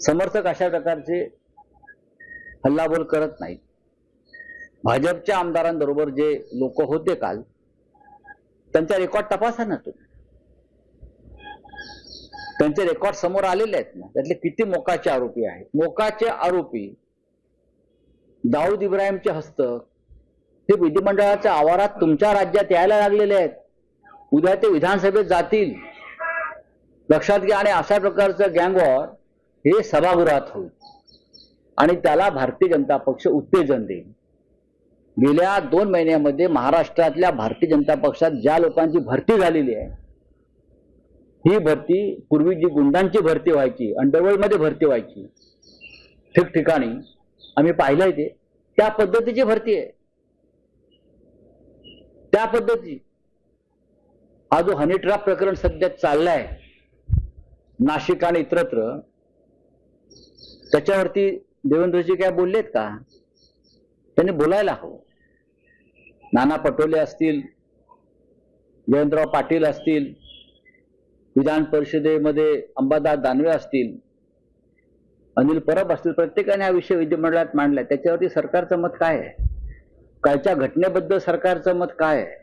समर्थक अशा प्रकारचे हल्लाबोल करत नाहीत. भाजपच्या आमदारांबरोबर जे लोक होते काल, त्यांचा रेकॉर्ड तपासा ना तुम्ही. त्यांचे रेकॉर्ड समोर आलेले आहेत ना. त्यातले किती मोकाचे आरोपी आहेत. मोकाचे आरोपी दाऊद इब्राहिमचे हस्तक हे विधिमंडळाच्या आवारात तुमच्या राज्यात यायला लागलेले आहेत. उद्या ते विधानसभेत जातील, लक्षात घ्या. आणि अशा प्रकारचं गँग वॉर हे सभागृहात होईल आणि त्याला भारतीय जनता पक्ष उत्तेजन देईल. गेल्या 2 महिन्यामध्ये महाराष्ट्रातल्या भारतीय जनता पक्षात ज्या लोकांची भरती झालेली आहे, ही भरती पूर्वी जी गुंडांची भरती व्हायची, अंडरवर्ल्डमध्ये भरती व्हायची ठिकठिकाणी, आम्ही पाहिलंय ते, त्या पद्धतीची भरती आहे. त्या पद्धती. हा जो हनी ट्रॅप प्रकरण सध्या चाललाय नाशिक आणि इतरत्र, त्याच्यावरती देवेंद्रजी काय बोललेत का? त्यांनी बोलायला हवं. नाना पटोले असतील, जयंतराव पाटील असतील, विधान परिषदेमध्ये अंबादास दानवे असतील, अनिल परब असतील, प्रत्येकाने हा विषय विधिमंडळात मांडलाय. त्याच्यावरती सरकारचं मत काय आहे? कालच्या घटनेबद्दल सरकारचं मत काय आहे?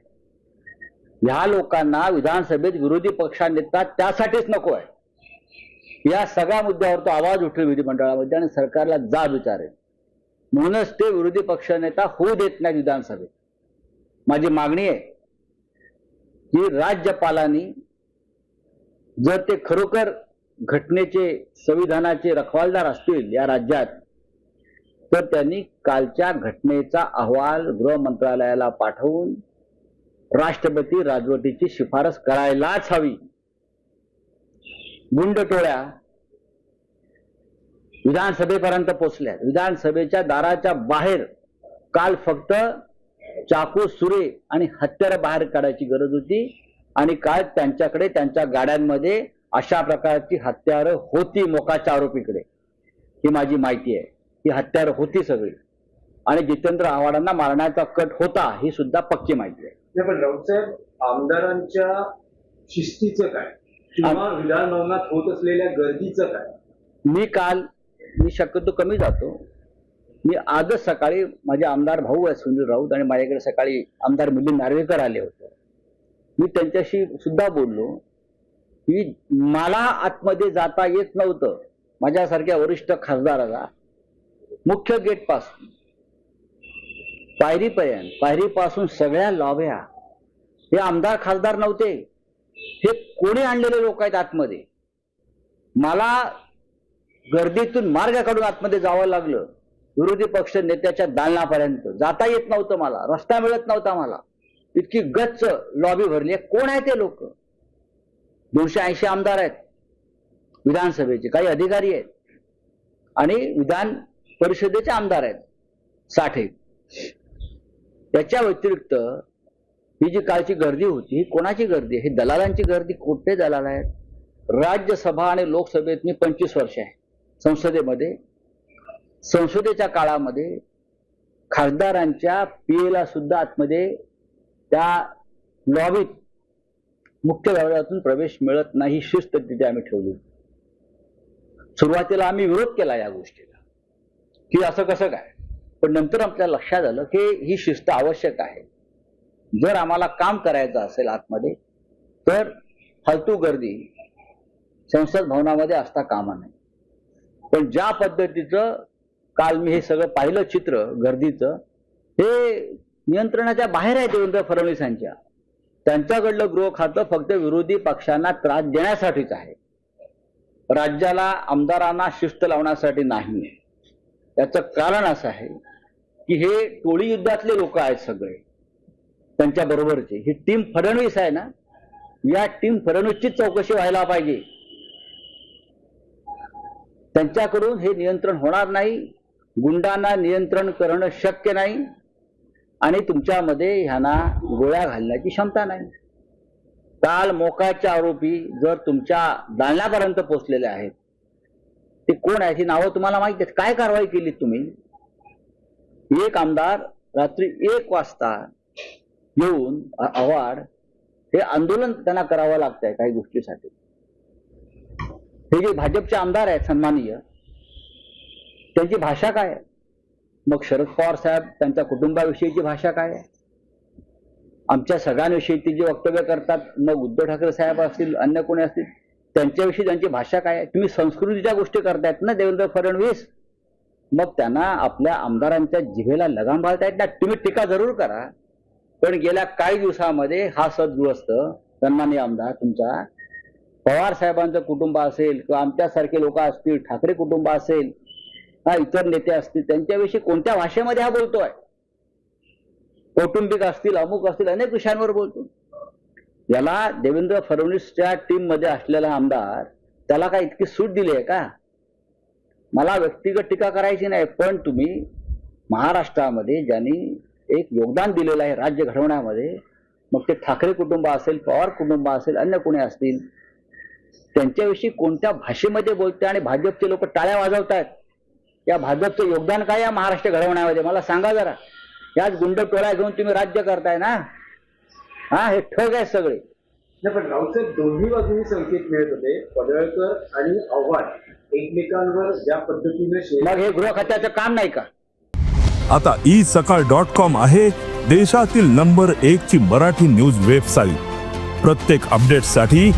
ह्या लोकांना विधानसभेत विरोधी पक्षनेता त्यासाठीच नको आहे. या सगळ्या मुद्द्यावर तो आवाज उठेल विधिमंडळामध्ये आणि सरकारला जाब विचारेल. म्हणूनच ते विरोधी पक्षनेता होऊ देत नाही विधानसभेत. माझी मागणी आहे की राज्यपालांनी जर ते खरोखर घटनेचे, संविधानाचे रखवालदार असतील या राज्यात, तर त्यांनी कालच्या घटनेचा अहवाल गृह मंत्रालयाला पाठवून राष्ट्रपती राजवटीची शिफारस करायलाच हवी. गुंडटोळ्या विधानसभेपर्यंत पोहोचल्या. विधानसभेच्या दाराच्या बाहेर काल फक्त चाकू, सुरे आणि हत्यारं बाहेर काढायची गरज होती आणि काल त्यांच्याकडे, त्यांच्या गाड्यांमध्ये अशा प्रकारची हत्यारं होती. मोकाच्या आरोपीकडे, ही माझी माहिती आहे, ही हत्यारं होती सगळी. आणि जितेंद्र आव्हाडांना मारण्याचा कट होता, ही सुद्धा पक्की माहिती आहे. पण राऊतसाहेब, आमदारांच्या शिस्तीचं काय किंवा विधान भवनात होत असलेल्या गर्दीचं काय? मी शक्यतो कमी जातो. मी आजच सकाळी, माझे आमदार भाऊ आहेत सुनील राऊत, आणि माझ्याकडे सकाळी आमदार मिलिंद नार्वेकर आले होते. मी त्यांच्याशी सुद्धा बोललो की मला आतमध्ये जाता येत नव्हतं. माझ्यासारख्या वरिष्ठ खासदाराला मुख्य गेट पासून पायरीपर्यंत, पायरीपासून सगळ्या लॉब्या, हे आमदार खासदार नव्हते, हे कोणी आणलेले लोक आहेत आतमध्ये. मला गर्दीतून मार्ग काढून आतमध्ये जावं लागलं. विरोधी पक्ष नेत्याच्या दालनापर्यंत जाता येत नव्हतं मला, रस्ता मिळत नव्हता मला. इतकी गच्च लॉबी भरली आहे. कोण आहे ते लोक? 280 आमदार आहेत विधानसभेचे, काही अधिकारी आहेत आणि विधान परिषदेचे आमदार आहेत 60. त्याच्या व्यतिरिक्त ही जी कालची गर्दी होती, ही कोणाची गर्दी आहे? ही दलालांची गर्दी. कुठे दलाल आहेत? राज्यसभा आणि लोकसभेत मी 25 वर्ष आहे संसदेमध्ये. संसदेच्या काळामध्ये खासदारांच्या पीएला सुद्धा आतमध्ये त्या लॉबीत मुख्य दरवाजातून प्रवेश मिळत नाही. शिस्त तिथे आम्ही ठेवली. सुरुवातीला आम्ही विरोध केला या गोष्टीला की असं कसं काय, पण नंतर आपल्या लक्षात आलं की ही शिस्त आवश्यक आहे. जर आम्हाला काम करायचं असेल आतमध्ये, तर फालतू गर्दी संसद भवनामध्ये असता कामा नये. पण ज्या पद्धतीचं काल मी हे सगळं पाहिलं चित्र गर्दीचं, हे नियंत्रणाच्या बाहेर आहे देवेंद्र फडणवीसांच्या. त्यांच्याकडलं गृह खातं फक्त विरोधी पक्षांना त्रास देण्यासाठीच आहे, राज्याला, आमदारांना शिस्त लावण्यासाठी नाही. याचं कारण असं आहे की हे टोळी युद्धातले लोक आहेत सगळे, त्यांच्या बरोबरचे. ही टीम फडणवीस आहे ना, या टीम फडणवीसचीच चौकशी व्हायला पाहिजे. त्यांच्याकडून हे नियंत्रण होणार नाही. गुंडांना नियंत्रण करणं शक्य नाही आणि तुमच्यामध्ये ह्यांना गोळ्या घालण्याची क्षमता नाही. काल मोकाचे आरोपी जर तुमच्या दालनापर्यंत पोहोचलेले आहेत, ते कोण आहेत? ही नावं तुम्हाला माहिती आहेत. काय कारवाई केली तुम्ही? एक आमदार रात्री 1 वाजता येऊन आव्हाड, हे आंदोलन त्यांना करावं लागतंय काही गोष्टीसाठी. हे जे भाजपचे आमदार आहेत सन्माननीय, त्यांची भाषा काय आहे? मग शरद पवार साहेब त्यांच्या कुटुंबाविषयीची भाषा काय आहे? आमच्या सगळ्यांविषयी ती जी वक्तव्य करतात, मग उद्धव ठाकरे साहेब असतील, अन्य कोणी असतील, त्यांच्याविषयी त्यांची भाषा काय आहे? तुम्ही संस्कृतीच्या गोष्टी करतायत ना देवेंद्र फडणवीस, मग त्यांना आपल्या आमदारांच्या जिभेला लगाम घालता येत ना. तुम्ही टीका जरूर करा, पण गेल्या काही दिवसामध्ये हा सद्गृहस्थ सन्माननीय आमदार तुमचा पवार साहेबांचं कुटुंब असेल किंवा आमच्यासारखे लोक असतील, ठाकरे कुटुंब असेल, हा इतर नेते असतील, त्यांच्याविषयी कोणत्या भाषेमध्ये हा बोलतोय? कौटुंबिक असतील, अमुक असतील, अनेक विषयांवर बोलतो. याला देवेंद्र फडणवीसच्या टीम मध्ये असलेला आमदार त्याला काय इतकी सूट दिली आहे का? मला व्यक्तिगत टीका करायची नाही, पण तुम्ही महाराष्ट्रामध्ये ज्यांनी एक योगदान दिलेलं आहे राज्य घडवण्यामध्ये, मग ते ठाकरे कुटुंब असेल, पवार कुटुंब असेल, अन्य कोणी असतील, त्यांच्याविषयी कोणत्या भाषेमध्ये बोलते आणि भाजपचे लोक टाळ्या वाजवतायत? या भाजपचं योगदान काय या महाराष्ट्र घडवण्यामध्ये मला सांगा जरा. याच गुंड टोळ्या घेऊन तुम्ही राज्य करताय ना. हा, हे ठग आहे सगळे. नाही, पण राऊतसाहेब दोन्ही बाजूनी संकेत मिळत होते. पडळकर आणि आव्हाड एकमेकांवर ज्या पद्धतीने मग हे गृह खात्याचं काम नाही का? आता isakal.com आहे देशातील नंबर 1 ची मराठी न्यूज वेबसाईट. प्रत्येक अपडेटसाठी